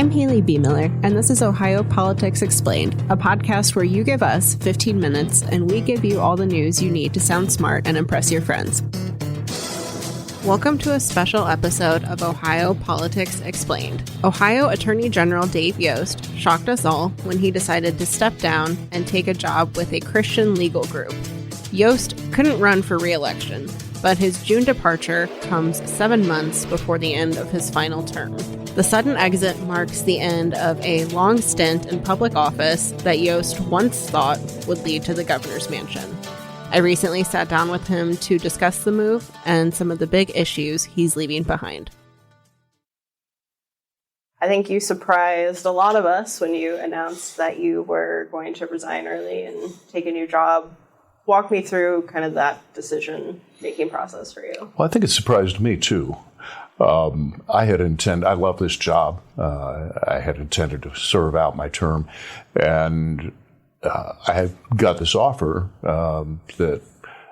I'm Haley B. Miller, and this is Ohio Politics Explained, a podcast where you give us 15 minutes and we give you all the news you need to sound smart and impress your friends. Welcome to a special episode of Ohio Politics Explained. Ohio Attorney General Dave Yost shocked us all when he decided to step down and take a job with a Christian legal group. Yost couldn't run for re-election, but his June departure comes 7 months before the end of his final term. The sudden exit marks the end of a long stint in public office that Yost once thought would lead to the governor's mansion. I recently sat down with him to discuss the move and some of the big issues he's leaving behind. I think you surprised a lot of us when you announced that you were going to resign early and take a new job. Walk me through kind of that decision-making process for you. Well, I think it surprised me, too. I love this job. I had intended to serve out my term, and I had got this offer that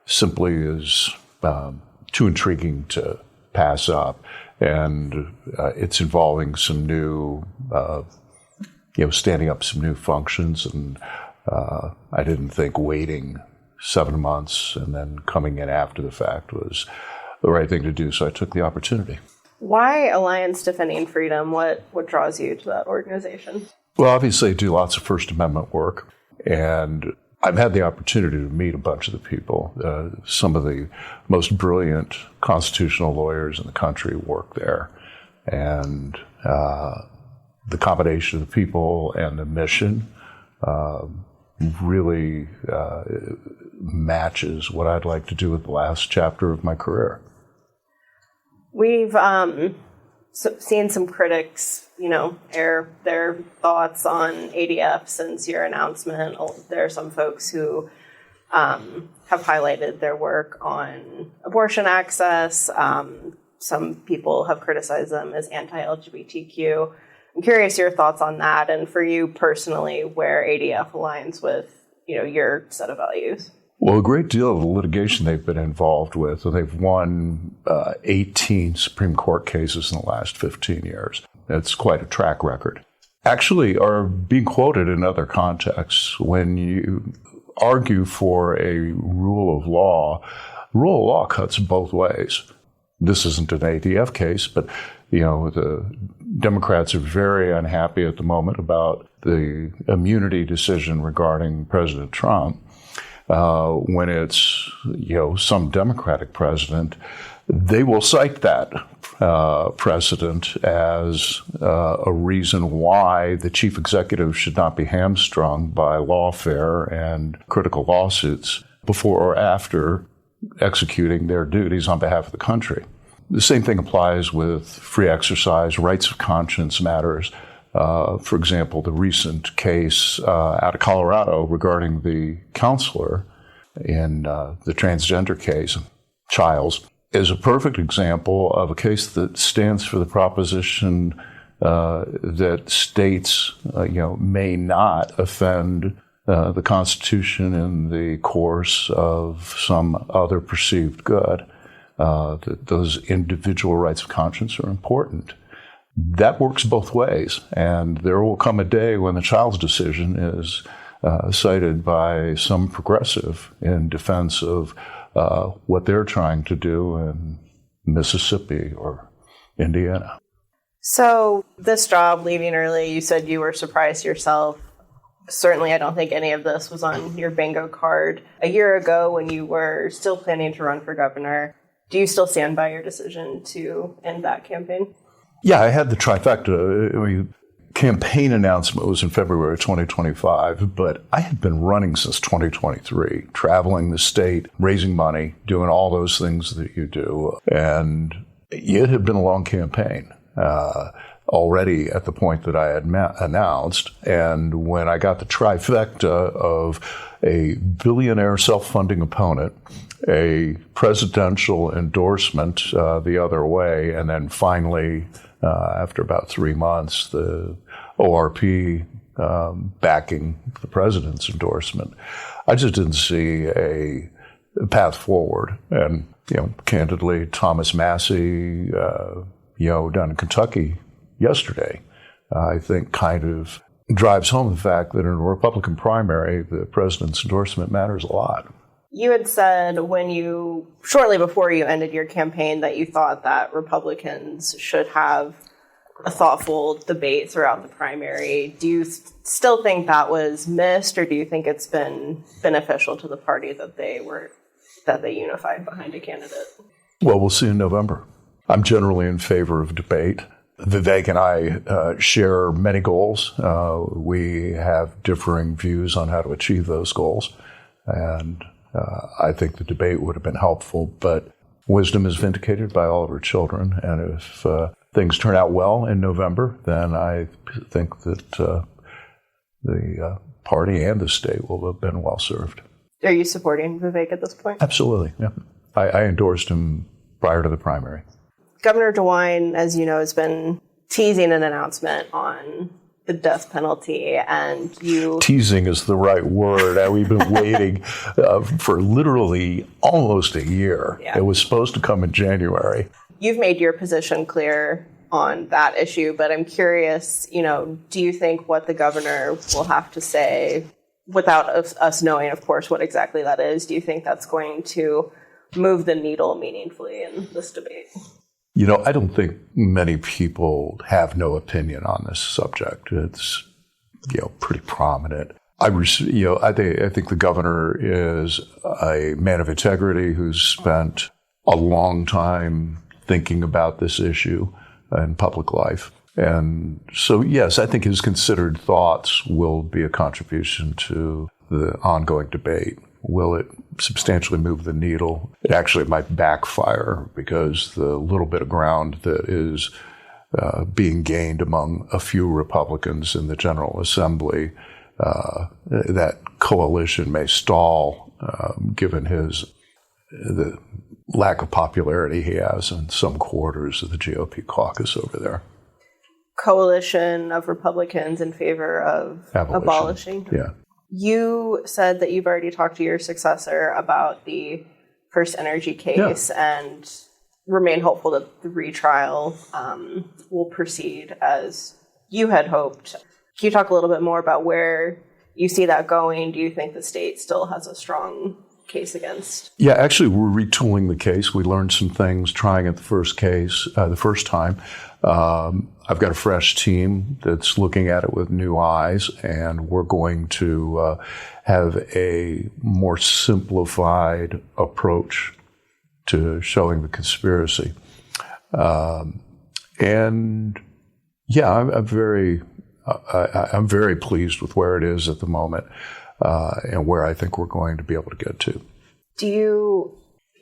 simply is too intriguing to pass up, and it's involving some new, standing up some new functions, and I didn't think waiting 7 months and then coming in after the fact was the right thing to do, so I took the opportunity. Why Alliance Defending Freedom? What draws you to that organization? Well, obviously I do lots of First Amendment work, and I've had the opportunity to meet a bunch of the people. Some of the most brilliant constitutional lawyers in the country work there, and the combination of the people and the mission really matches what I'd like to do with the last chapter of my career. We've seen some critics, air their thoughts on ADF since your announcement. There are some folks who have highlighted their work on abortion access. Some people have criticized them as anti-LGBTQ. I'm curious your thoughts on that, and for you personally, where ADF aligns with, your set of values. Well, a great deal of the litigation they've been involved with, they've won 18 Supreme Court cases in the last 15 years. It's quite a track record. Actually, are being quoted in other contexts. When you argue for a rule of law cuts both ways. This isn't an ADF case, but the Democrats are very unhappy at the moment about the immunity decision regarding President Trump. When it's, some Democratic president, they will cite that precedent as a reason why the chief executive should not be hamstrung by lawfare and critical lawsuits before or after executing their duties on behalf of the country. The same thing applies with free exercise, rights of conscience matters. For example, the recent case out of Colorado regarding the counselor in the transgender case, Childs, is a perfect example of a case that stands for the proposition that states, may not offend the Constitution in the course of some other perceived good. That those individual rights of conscience are important. That works both ways, and there will come a day when the Childs decision is cited by some progressive in defense of what they're trying to do in Mississippi or Indiana. So this job, leaving early, you said you were surprised yourself. Certainly, I don't think any of this was on your bingo card a year ago when you were still planning to run for governor. Do you still stand by your decision to end that campaign? Yeah, I had the trifecta. Campaign announcement was in February 2025, but I had been running since 2023, traveling the state, raising money, doing all those things that you do. And it had been a long campaign already at the point that I had announced. And when I got the trifecta of a billionaire self-funding opponent, a presidential endorsement the other way, and then finally, after about 3 months, the ORP backing the president's endorsement, I just didn't see a path forward. And, candidly, Thomas Massey, down in Kentucky yesterday I think kind of drives home the fact that in a Republican primary, the president's endorsement matters a lot. You had said shortly before you ended your campaign, that you thought that Republicans should have a thoughtful debate throughout the primary. Do you still think that was missed, or do you think it's been beneficial to the party that they unified behind a candidate? Well, we'll see in November. I'm generally in favor of debate. Vivek and I share many goals. We have differing views on how to achieve those goals. And I think the debate would have been helpful, but wisdom is vindicated by all of our children. And if things turn out well in November, then I think that the party and the state will have been well served. Are you supporting Vivek at this point? Absolutely, yeah. I endorsed him prior to the primary. Governor DeWine, as you know, has been teasing an announcement on the death penalty, and Teasing is the right word. We've been waiting for literally almost a year. Yeah. It was supposed to come in January. You've made your position clear on that issue, but I'm curious, do you think what the governor will have to say, without us knowing, of course, what exactly that is, do you think that's going to move the needle meaningfully in this debate? I don't think many people have no opinion on this subject. It's, pretty prominent. I think the governor is a man of integrity who's spent a long time thinking about this issue in public life. And so, yes, I think his considered thoughts will be a contribution to the ongoing debate. Will it substantially move the needle? It actually might backfire, because the little bit of ground that is being gained among a few Republicans in the General Assembly, that coalition may stall, given the lack of popularity he has in some quarters of the GOP caucus over there. Coalition of Republicans in favor of abolishing? Yeah. You said that you've already talked to your successor about the First Energy case, and remain hopeful that the retrial will proceed as you had hoped. Can you talk a little bit more about where you see that going? Do you think the state still has a strong case against? Yeah, actually, we're retooling the case. We learned some things trying it the first time. I've got a fresh team that's looking at it with new eyes, and we're going to have a more simplified approach to showing the conspiracy. I'm very pleased with where it is at the moment, and where I think we're going to be able to get to.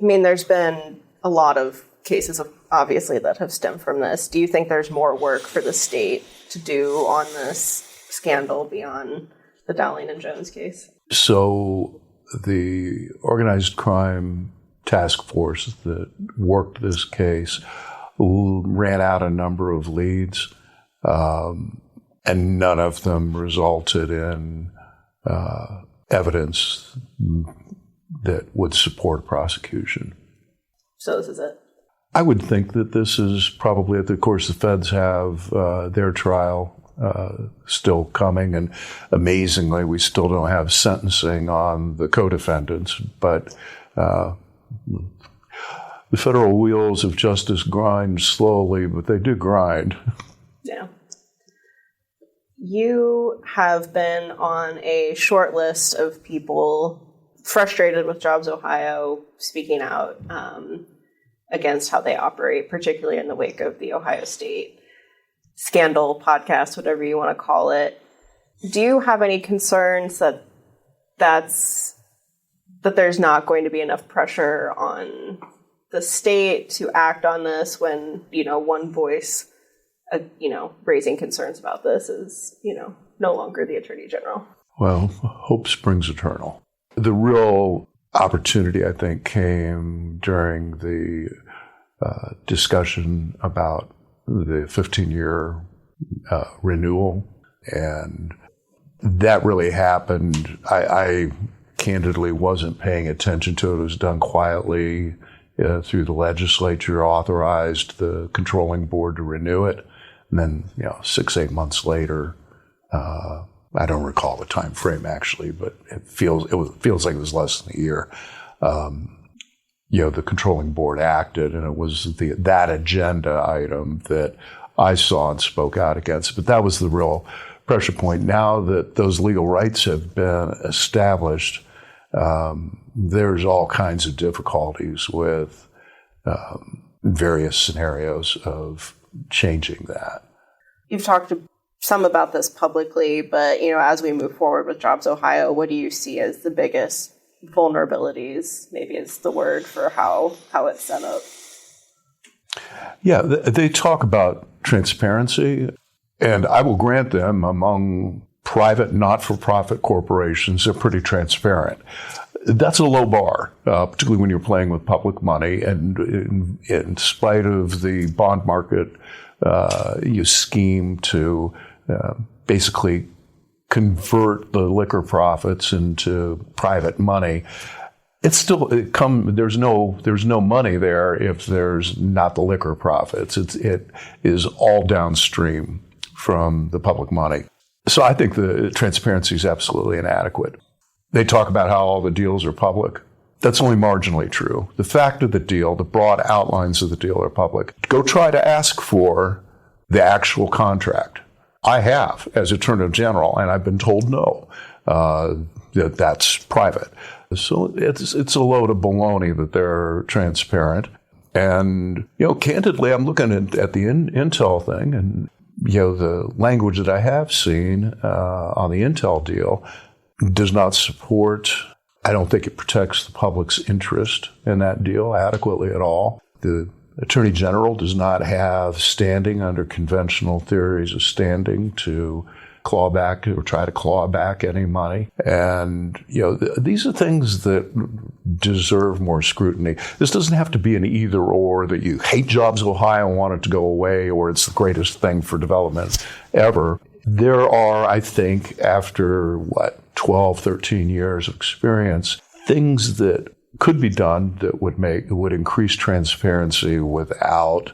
There's been a lot of cases obviously that have stemmed from this. Do you think there's more work for the state to do on this scandal beyond the Dowling and Jones case? So the organized crime task force that worked this case ran out a number of leads, and none of them resulted in evidence that would support prosecution. So this is it? I would think that this is probably it. Of course, the feds have their trial still coming, and amazingly, we still don't have sentencing on the co-defendants. But the federal wheels of justice grind slowly, but they do grind. Yeah. You have been on a short list of people frustrated with Jobs Ohio speaking out against how they operate, particularly in the wake of the Ohio State scandal, podcast, whatever you want to call it. Do you have any concerns that there's not going to be enough pressure on the state to act on this when, one voice, raising concerns about this is, no longer the Attorney General? Well, hope springs eternal. The real opportunity, I think, came during the discussion about the 15-year renewal, and that really happened. I candidly wasn't paying attention to it. It was done quietly through the legislature, authorized the controlling board to renew it. And then, 6-8 months later, I don't recall the time frame actually, but it feels like it was less than a year. The controlling board acted, and it was that agenda item that I saw and spoke out against. But that was the real pressure point. Now that those legal rights have been established, there's all kinds of difficulties with various scenarios of changing that. You've talked some about this publicly, but as we move forward with Jobs Ohio, what do you see as the biggest vulnerabilities? Maybe is the word for how it's set up. Yeah, they talk about transparency, and I will grant them among private, not-for-profit corporations, they're pretty transparent. That's a low bar, particularly when you're playing with public money, and in spite of the bond market, you scheme to basically convert the liquor profits into private money. It's still there's no money there if there's not the liquor profits. It is all downstream from the public money. So I think the transparency is absolutely inadequate. They talk about how all the deals are public. That's only marginally true. The fact of the deal, the broad outlines of the deal are public. Go try to ask for the actual contract. I have as Attorney General, and I've been told no, that's private. So it's a load of baloney that they're transparent. And, candidly, I'm looking at the Intel thing, and, the language that I have seen on the Intel deal does not support, I don't think it protects the public's interest in that deal adequately at all. The Attorney General does not have standing under conventional theories of standing to claw back or try to claw back any money. And, these are things that deserve more scrutiny. This doesn't have to be an either or, that you hate Jobs Ohio and want it to go away, or it's the greatest thing for development ever. There are, I think, after 12, 13 years of experience, things that could be done that would increase transparency without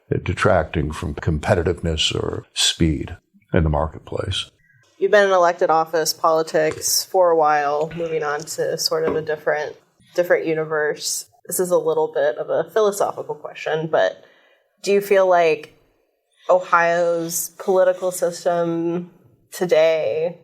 it detracting from competitiveness or speed in the marketplace. You've been in elected office politics for a while, moving on to sort of a different universe. This is a little bit of a philosophical question, but do you feel like Ohio's political system today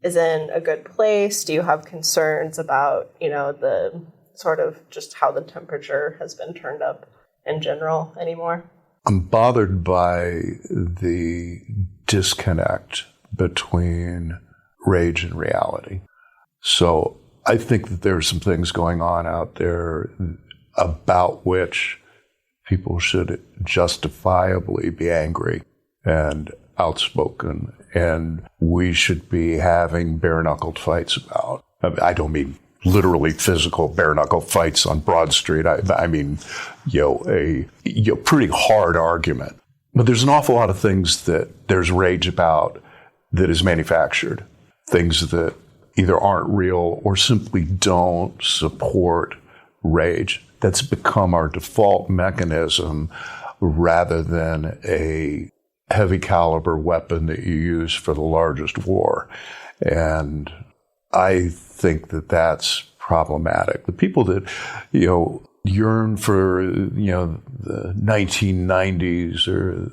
is in a good place? Do you have concerns about, the sort of just how the temperature has been turned up in general anymore? I'm bothered by the disconnect between rage and reality. So I think that there are some things going on out there about which people should justifiably be angry and outspoken, and we should be having bare-knuckled fights about. I don't mean literally physical bare-knuckle fights on Broad Street. I mean, a pretty hard argument. But there's an awful lot of things that there's rage about that is manufactured, things that either aren't real or simply don't support rage. That's become our default mechanism rather than a heavy caliber weapon that you use for the largest war. And I think that that's problematic. The people that, yearn for, the 1990s or,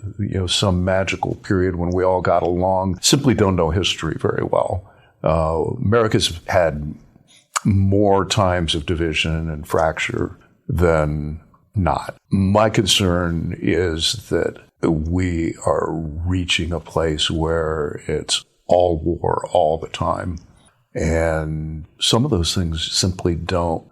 some magical period when we all got along simply don't know history very well. America's had more times of division and fracture than not. My concern is that we are reaching a place where it's all war all the time. And some of those things simply don't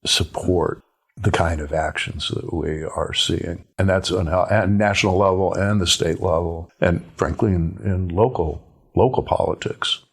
support the kind of actions that we are seeing. And that's on a national level and the state level, and frankly in local politics.